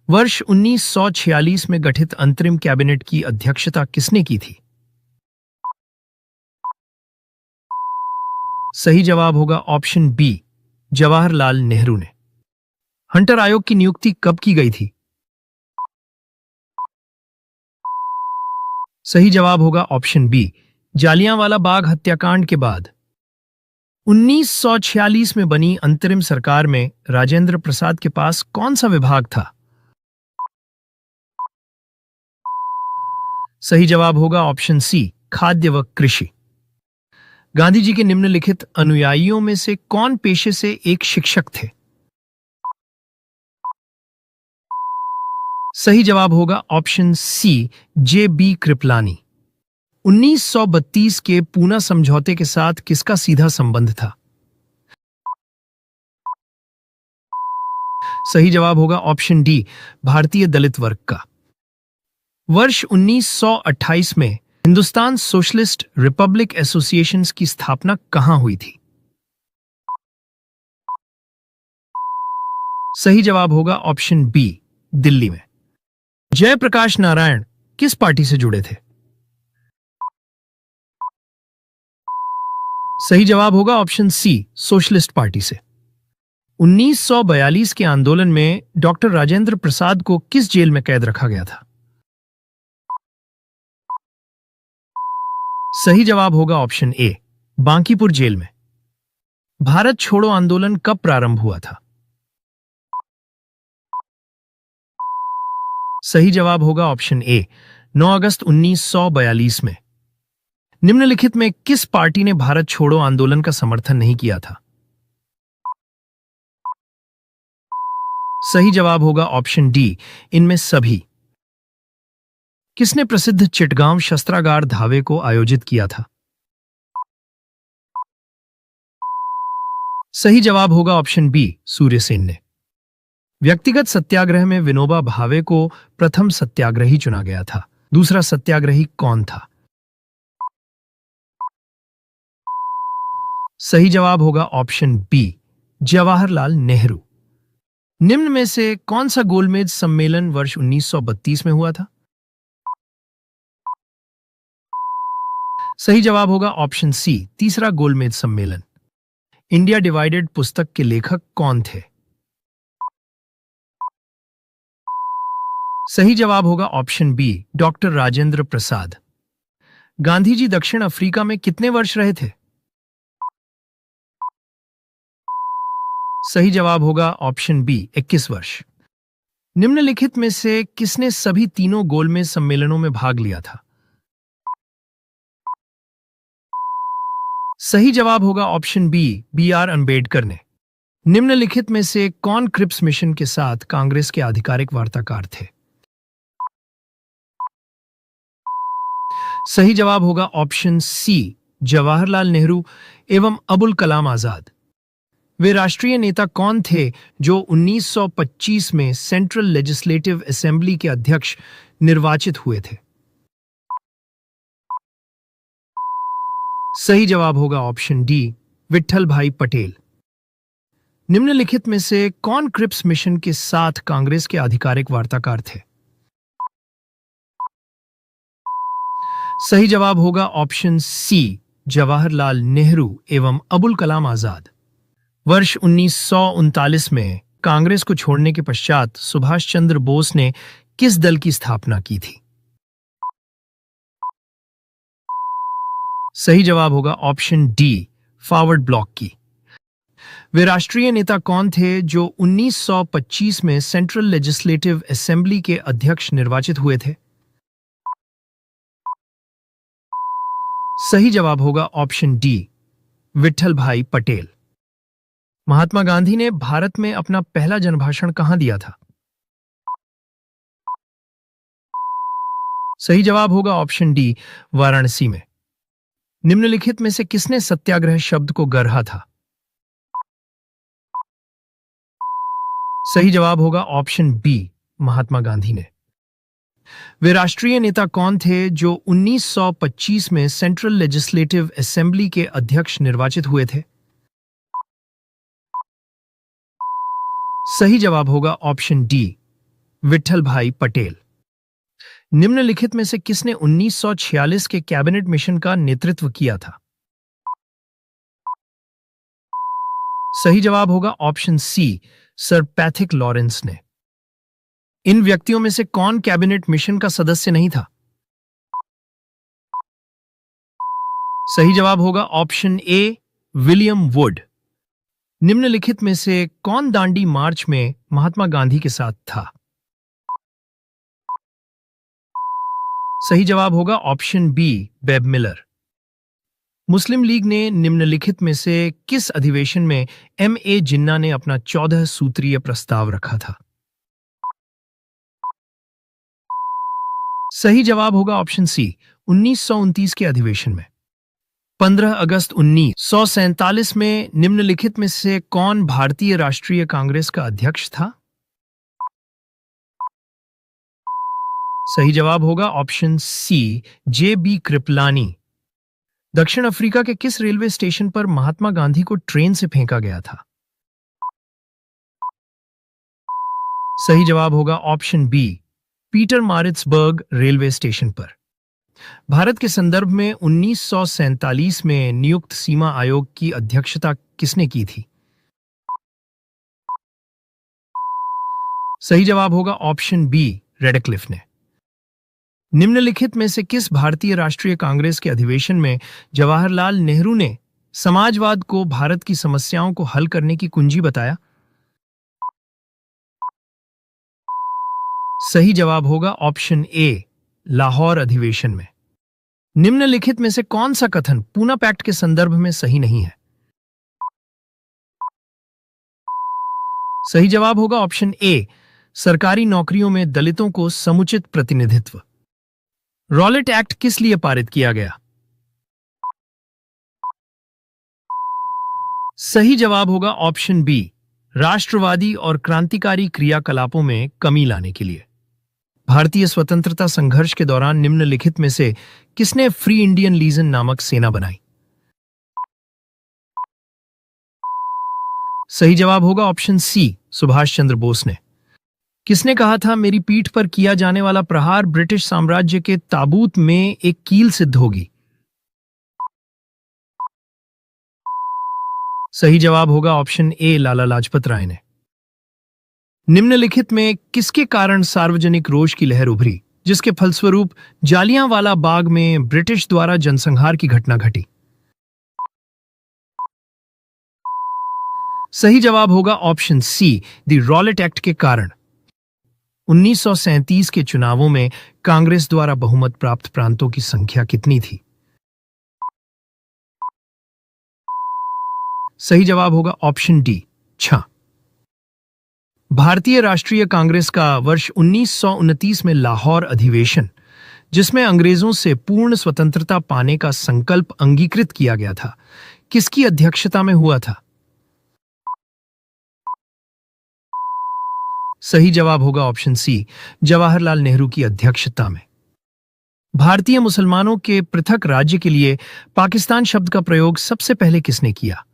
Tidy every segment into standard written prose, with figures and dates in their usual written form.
वर्ष 1946 में गठित अंतरिम कैबिनेट की अध्यक्षता किसने की थी? सही जवाब होगा ऑप्शन बी, जवाहरलाल नेहरू ने। हंटर आयोग की नियुक्ति कब की गई थी? सही जवाब होगा ऑप्शन बी, जालियांवाला बाग हत्याकांड के बाद। 1946 में बनी अंतरिम सरकार में राजेंद्र प्रसाद के पास कौन सा विभाग था? सही जवाब होगा ऑप्शन सी, खाद्य व कृषि। गांधी जी के निम्नलिखित अनुयायियों में से कौन पेशे से एक शिक्षक थे? सही जवाब होगा option C, J B Kripalani. 1932 के पूना समझौते के साथ किसका सीधा संबंध था? सही जवाब होगा ऑप्शन डी, भारतीय दलित वर्ग का। वर्ष 1928 में हिंदुस्तान सोशलिस्ट रिपब्लिक एसोसिएशन की स्थापना कहां हुई थी? सही जवाब होगा ऑप्शन बी, दिल्ली में। जयप्रकाश नारायण किस पार्टी से जुड़े थे? सही जवाब होगा ऑप्शन सी, सोशलिस्ट पार्टी से। 1942 के आंदोलन में डॉक्टर राजेंद्र प्रसाद को किस जेल में कैद रखा गया था? सही जवाब होगा ऑप्शन ए, बांकीपुर जेल में। भारत छोड़ो आंदोलन कब प्रारंभ हुआ था? सही जवाब होगा ऑप्शन ए, 9 अगस्त 1942 में। निम्नलिखित में किस पार्टी ने भारत छोड़ो आंदोलन का समर्थन नहीं किया था? सही जवाब होगा ऑप्शन डी, इनमें सभी। किसने प्रसिद्ध चिटगांव शस्त्रागार धावे को आयोजित किया था? सही जवाब होगा ऑप्शन बी, सूर्यसेन ने। व्यक्तिगत सत्याग्रह में विनोबा भावे को प्रथम सत्याग्रही चुना गया था। दूसरा सत्याग्रही कौन था? सही जवाब होगा ऑप्शन बी, जवाहरलाल नेहरू। निम्न में से कौन सा गोलमेज सम्मेलन वर्ष 1932 में हुआ था? सही जवाब होगा ऑप्शन सी, तीसरा गोलमेज सम्मेलन। इंडिया डिवाइडेड पुस्तक के लेखक कौन थे? सही जवाब होगा option B, doctor Rajendra Prasad. Gandhi ji दक्षिण अफ्रीका में कितने वर्ष रहे थे? सही जवाब होगा ऑप्शन बी, 21 वर्ष। निम्नलिखित में से किसने सभी तीनों गोलमेज सम्मेलनों में भाग लिया था? सही जवाब होगा option B, B R Ambedkar ने। निम्नलिखित में से कौन क्रिप्स मिशन के साथ कांग्रेस के आधिकारिक वार्ताकार थे? सही जवाब होगा ऑप्शन सी, जवाहरलाल नेहरू एवं अबुल कलाम आजाद। वे राष्ट्रीय नेता कौन थे जो 1925 में सेंट्रल लेजिस्लेटिव असेंबली के अध्यक्ष निर्वाचित हुए थे? सही जवाब होगा ऑप्शन डी, विट्ठल भाई पटेल। निम्नलिखित में से कौन क्रिप्स मिशन के साथ कांग्रेस के आधिकारिक वार्ताकार थे? सही जवाब होगा ऑप्शन सी, जवाहरलाल नेहरू एवं अबुल कलाम आजाद। वर्ष 1939 में कांग्रेस को छोड़ने के पश्चात सुभाष चंद्र बोस ने किस दल की स्थापना की थी? सही जवाब होगा ऑप्शन डी, फॉरवर्ड ब्लॉक की। वे राष्ट्रीय नेता कौन थे जो 1925 में सेंट्रल लेजिस्लेटिव असेंबली के अध्यक्ष निर्वाचित हुए थे? सही जवाब होगा ऑप्शन डी, विट्ठल भाई पटेल। महात्मा गांधी ने भारत में अपना पहला जनभाषण कहां दिया था? सही जवाब होगा ऑप्शन डी, वाराणसी में। निम्नलिखित में से किसने सत्याग्रह शब्द को गढ़ा था? सही जवाब होगा ऑप्शन बी, महात्मा गांधी ने। वे राष्ट्रीय नेता कौन थे जो 1925 में सेंट्रल लेजिस्लेटिव असेंबली के अध्यक्ष निर्वाचित हुए थे? सही जवाब होगा ऑप्शन डी, विट्ठल भाई पटेल। निम्नलिखित में से किसने 1946 के कैबिनेट मिशन का नेतृत्व किया था? सही जवाब होगा option C, sir Pethick Lawrence ने। इन व्यक्तियों में से कौन कैबिनेट मिशन का सदस्य नहीं था? सही जवाब होगा ऑप्शन ए, विलियम वुड। निम्नलिखित में से कौन दांडी मार्च में महात्मा गांधी के साथ था? सही जवाब होगा ऑप्शन बी, बेब मिलर। मुस्लिम लीग ने निम्नलिखित में से किस अधिवेशन में M.A. जिन्ना ने अपना 14 सूत्रीय प्रस्ताव रखा था? सही जवाब होगा ऑप्शन सी, 1929 के अधिवेशन में। 15 अगस्त 1947 में निम्नलिखित में से कौन भारतीय राष्ट्रीय कांग्रेस का अध्यक्ष था? सही जवाब होगा ऑप्शन सी, J.B. कृपलानी। दक्षिण अफ्रीका के किस रेलवे स्टेशन पर महात्मा गांधी को ट्रेन से फेंका गया था? सही जवाब होगा option B, Pietermaritzburg railway station पर। भारत के संदर्भ में 1947 में नियुक्त सीमा आयोग की अध्यक्षता किसने की थी? सही जवाब होगा ऑप्शन बी, रेडक्लिफ ने। निम्नलिखित में से किस भारतीय राष्ट्रीय कांग्रेस के अधिवेशन में जवाहरलाल नेहरू ने समाजवाद को भारत की समस्याओं को हल करने की कुंजी बताया? सही जवाब होगा ऑप्शन ए, लाहौर अधिवेशन में। निम्नलिखित में से कौन सा कथन पूना पैक्ट के संदर्भ में सही नहीं है? सही जवाब होगा ऑप्शन ए, सरकारी नौकरियों में दलितों को समुचित प्रतिनिधित्व। रॉलेट एक्ट किस लिए पारित किया गया? सही जवाब होगा ऑप्शन बी, राष्ट्रवादी और क्रांतिकारी क्रियाकलापों में कमी लाने के लिए। भारतीय स्वतंत्रता संघर्ष के दौरान निम्नलिखित में से किसने फ्री इंडियन लीजन नामक सेना बनाई? सही जवाब होगा ऑप्शन सी, सुभाष चंद्र बोस ने। किसने कहा था मेरी पीठ पर किया जाने वाला प्रहार ब्रिटिश साम्राज्य के ताबूत में एक कील सिद्ध होगी? सही जवाब होगा ऑप्शन ए, लाला लाजपत राय ने। निम्नलिखित में किसके कारण सार्वजनिक रोष की लहर उभरी जिसके फलस्वरूप जालियांवाला बाग में ब्रिटिश द्वारा जनसंहार की घटना घटी? सही जवाब होगा option C, the Rowlatt Act के कारण। 1937 के चुनावों में कांग्रेस द्वारा बहुमत प्राप्त प्रांतों की संख्या कितनी थी? सही जवाब होगा ऑप्शन डी, 6। भारतीय राष्ट्रीय कांग्रेस का वर्ष 1929 में लाहौर अधिवेशन, जिसमें अंग्रेजों से पूर्ण स्वतंत्रता पाने का संकल्प अंगीकृत किया गया था, किसकी अध्यक्षता में हुआ था? सही जवाब होगा ऑप्शन सी, जवाहरलाल नेहरू की अध्यक्षता में। भारतीय मुसलमानों के पृथक राज्य के लिए पाकिस्तान शब्द का प्रयोग सबसे पहले किसने किया?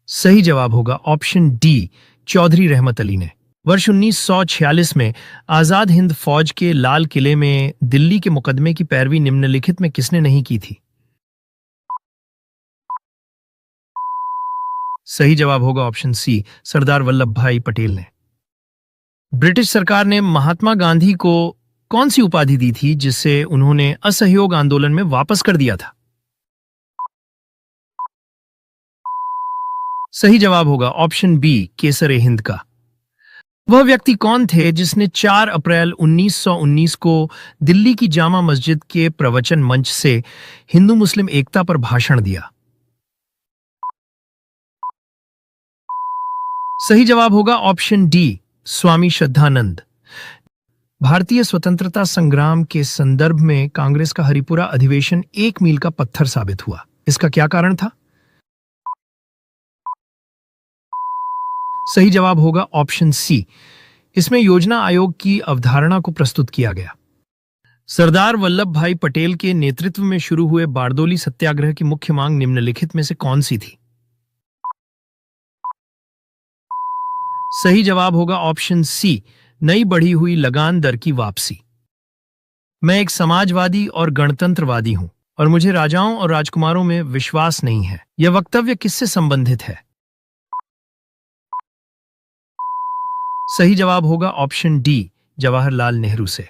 सही जवाब होगा ऑप्शन डी, चौधरी रहमत अली ने। वर्ष 1946 में आजाद हिंद फौज के लाल किले में दिल्ली के मुकदमे की पैरवी निम्नलिखित में किसने नहीं की थी? सही जवाब होगा ऑप्शन सी, सरदार वल्लभ भाई पटेल ने। ब्रिटिश सरकार ने महात्मा गांधी को कौन सी उपाधि दी थी जिसे उन्होंने असहयोग आंदोलन में वापस कर दिया था? सही जवाब होगा ऑप्शन बी, केसर-ए हिंद का। वह व्यक्ति कौन थे जिसने 4 अप्रैल 1919 को दिल्ली की जामा मस्जिद के प्रवचन मंच से हिंदू मुस्लिम एकता पर भाषण दिया? सही जवाब होगा ऑप्शन डी, स्वामी श्रद्धानंद। भारतीय स्वतंत्रता संग्राम के संदर्भ में कांग्रेस का हरिपुरा अधिवेशन एक मील का पत्थर साबित हुआ। इसका क्या कारण था? सही जवाब होगा ऑप्शन सी, इसमें योजना आयोग की अवधारणा को प्रस्तुत किया गया। सरदार वल्लभ भाई पटेल के नेतृत्व में शुरू हुए बारदोली सत्याग्रह की मुख्य मांग निम्नलिखित में से कौन सी थी? सही जवाब होगा ऑप्शन सी, नई बढ़ी हुई लगान दर की वापसी। मैं एक समाजवादी और गणतंत्रवादी हूं और मुझे राजाओं और राजकुमारों में विश्वास नहीं है। यह वक्तव्य किससे संबंधित है? सही जवाब होगा ऑप्शन डी, जवाहरलाल नेहरू से।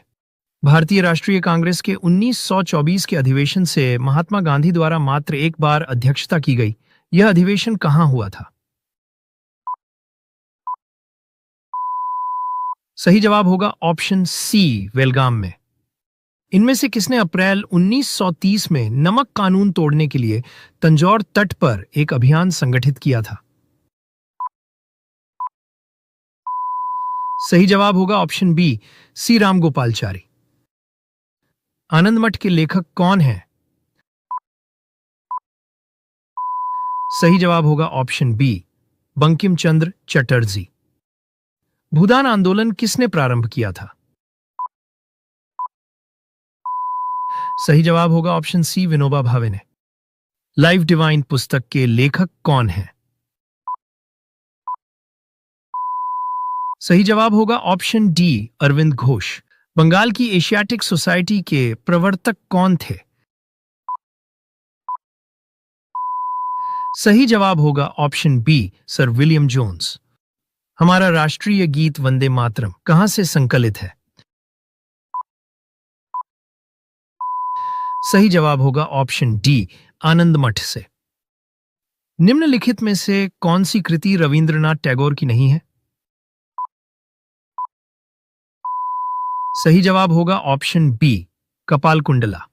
भारतीय राष्ट्रीय कांग्रेस के 1924 के अधिवेशन से महात्मा गांधी द्वारा मात्र एक बार अध्यक्षता की गई। यह अधिवेशन कहां हुआ था? सही जवाब होगा ऑप्शन सी, बेलगाम में। इनमें से किसने अप्रैल 1930 में नमक कानून तोड़ने के लिए तंजौर तट पर एक अभियान संगठित किया था? सही जवाब होगा ऑप्शन बी, सी रामगोपालचारी। आनंद मठ के लेखक कौन हैं? सही जवाब होगा ऑप्शन बी, बंकिम चंद्र चटर्जी। भूदान आंदोलन किसने प्रारंभ किया था? सही जवाब होगा ऑप्शन सी, विनोबा भावे ने। लाइफ डिवाइन पुस्तक के लेखक कौन हैं? सही जवाब होगा ऑप्शन डी, अरविंद घोष। बंगाल की एशियाटिक सोसाइटी के प्रवर्तक कौन थे? सही जवाब होगा option B, sir William Jones. हमारा राष्ट्रीय गीत वंदे मातरम कहां से संकलित है? सही जवाब होगा ऑप्शन डी, आनंद मठ से। निम्नलिखित में से कौन सी कृति रविंद्रनाथ टैगोर की नहीं है? सही जवाब होगा ऑप्शन बी, कपाल कुंडला।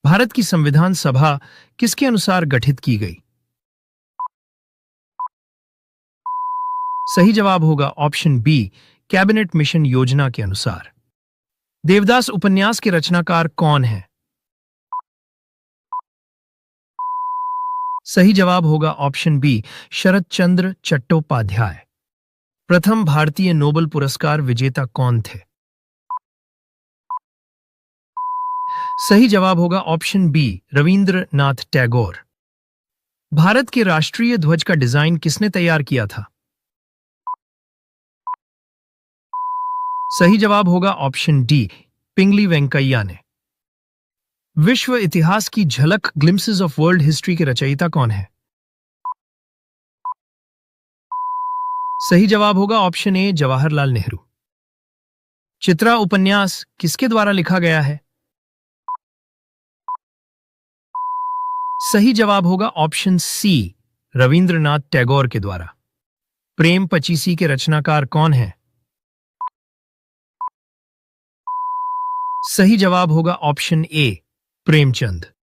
भारत की संविधान सभा किसके अनुसार गठित की गई? सही जवाब होगा ऑप्शन बी, कैबिनेट मिशन योजना के अनुसार। देवदास उपन्यास के रचनाकार कौन हैं? सही जवाब होगा ऑप्शन बी, शरत चंद्र चट्टोपाध्याय। प्रथम भारतीय नोबेल पुरस्कार विजेता कौन थे? सही जवाब होगा ऑप्शन बी, रविंद्रनाथ टैगोर। भारत के राष्ट्रीय ध्वज का डिजाइन किसने तैयार किया था? सही जवाब होगा ऑप्शन डी, पिंगली वेंकैया ने। विश्व इतिहास की झलक ग्लिम्सेस ऑफ वर्ल्ड हिस्ट्री के रचयिता कौन है? सही जवाब होगा ऑप्शन ए, जवाहरलाल नेहरू। चित्रा उपन्यास किसके द्वारा लिखा गया है? सही जवाब होगा ऑप्शन सी, रविंद्रनाथ टैगोर के द्वारा। प्रेम पचीसी के रचनाकार कौन है? सही जवाब होगा ऑप्शन ए, प्रेमचंद।